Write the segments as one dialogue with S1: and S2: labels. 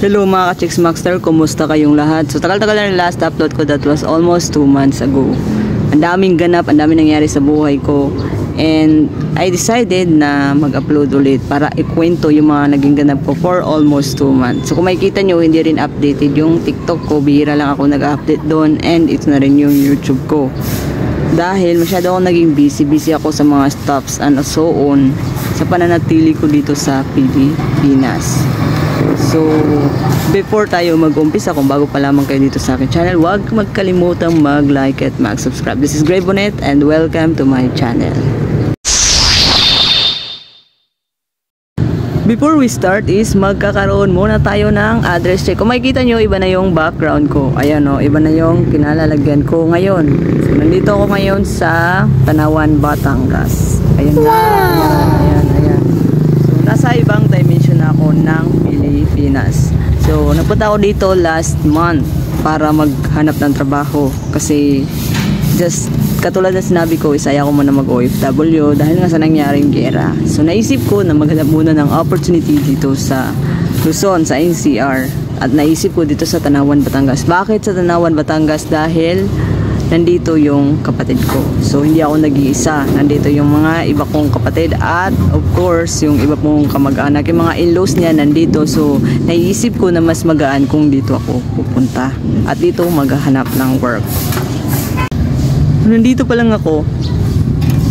S1: Hello mga ka-Chicks Maxter, kumusta kayong lahat? So tagal-tagal na yung last upload ko, that was almost 2 months ago. Ang daming ganap, ang daming nangyari sa buhay ko. And I decided na mag-upload ulit para ikwento yung mga naging ganap ko for almost 2 months. So kung makikita nyo, hindi rin updated yung TikTok ko, bihira lang ako nag-update doon, and ito na rin yung YouTube ko. Dahil masyado ako naging busy ako sa mga stuffs and so on sa pananatili ko dito sa Pilipinas. So, before tayo mag-umpisa, kung bago pa lamang kayo dito sa aking channel, huwag magkalimutang mag-like at mag-subscribe. This is Gray Bonet and welcome to my channel. Before we start is magkakaroon muna tayo ng address check. Kung makikita nyo, iba na yung background ko. Ayan o, iba na yung kinalalagyan ko ngayon. So, nandito ako ngayon sa Tanawan, Batangas. Ayan na, ayan. So, nasa ibang dimension na ako ng Pilipinas. So, nagpunta ako dito last month para maghanap ng trabaho. Kasi, just katulad na sinabi ko, ayaw ko muna mag-OFW dahil nga sa nangyaring gera. So naisip ko na maghanap muna ng opportunity dito sa Luzon, sa NCR. At naisip ko dito sa Tanawan, Batangas. Bakit sa Tanawan, Batangas? Dahil nandito yung kapatid ko. So hindi ako nag-iisa. Nandito yung mga iba kong kapatid at of course yung iba kong kamag-anak. Yung mga in-laws niya nandito. So naisip ko na mas magaan kung dito ako pupunta. At dito maghahanap ng work. Nandito pa lang ako,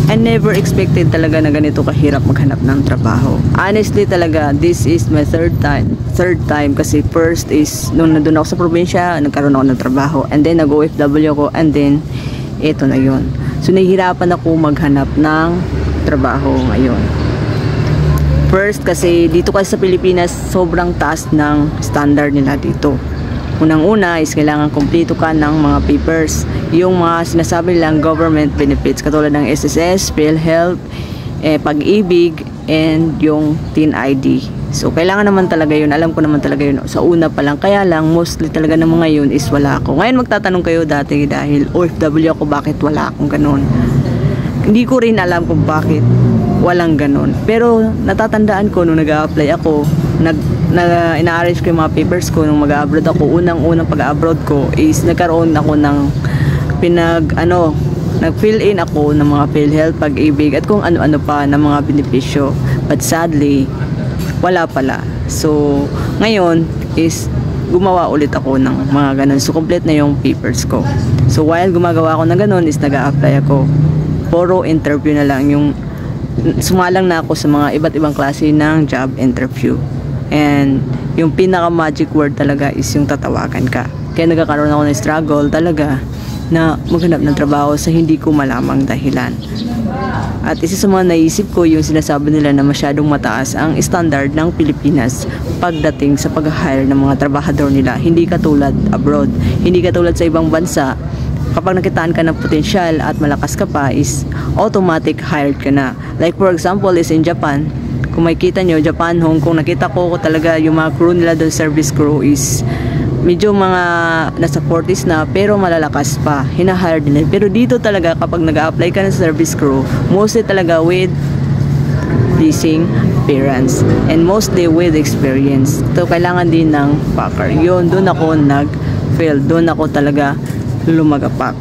S1: I never expected talaga na ganito kahirap maghanap ng trabaho. Honestly talaga, this is my third time kasi first is nung nandun ako sa probinsya, nagkaroon ako ng trabaho, and then nag-OFW ako, and then eto na yun. So nahihirapan ako maghanap ng trabaho ngayon. First kasi dito kasi sa Pilipinas, sobrang taas ng standard nila dito. Unang-una is kailangan kumpleto ka ng mga papers. Yung mga sinasabi nilang government benefits katulad ng SSS, PhilHealth, Pag-ibig, and yung Teen ID. So kailangan naman talaga yun. Alam ko naman talaga yun sa una pa lang. Kaya lang mostly talaga ng mga yun is wala ako. Ngayon magtatanong kayo dati dahil OFW ako, bakit wala akong ganun. Hindi ko rin alam kung bakit walang ganun. Pero natatandaan ko nung nag-a-apply ako, ina-arrange ko yung mga papers ko nung mag-abroad ako. Unang pag-abroad ko is nagkaroon ako ng nag-fill in ako ng mga PhilHealth, Pag-ibig at kung ano-ano pa ng mga benepisyo. But sadly, wala pala. So, ngayon is gumawa ulit ako ng mga ganun. So, complete na yung papers ko. So, while gumagawa ako ng ganun is nag-a-apply ako. Puro interview na lang. Sumalang na ako sa mga iba't ibang klase ng job interview. And yung pinaka magic word talaga is yung tatawagan ka. Kaya nagkakaroon ako ng struggle talaga na maghanap ng trabaho sa hindi ko malamang dahilan. At isa sa mga naisip ko yung sinasabi nila na masyadong mataas ang standard ng Pilipinas pagdating sa pag-hire ng mga trabahador nila. Hindi katulad abroad. Hindi katulad sa ibang bansa. Kapag nakitaan ka ng potensyal at malakas ka pa is automatic hired ka na. Like for example is in Japan. Kung makikita nyo, Japan, Hong Kong, nakita ko talaga yung mga crew nila doon, service crew is medyo mga nasa 40s na pero malalakas pa, hinahire nila. Pero dito talaga kapag nag-a-apply ka ng service crew, mostly talaga with pleasing appearance and mostly with experience. So kailangan din ng packer. Yun, doon ako nag-fail. Doon ako talaga lumagapak.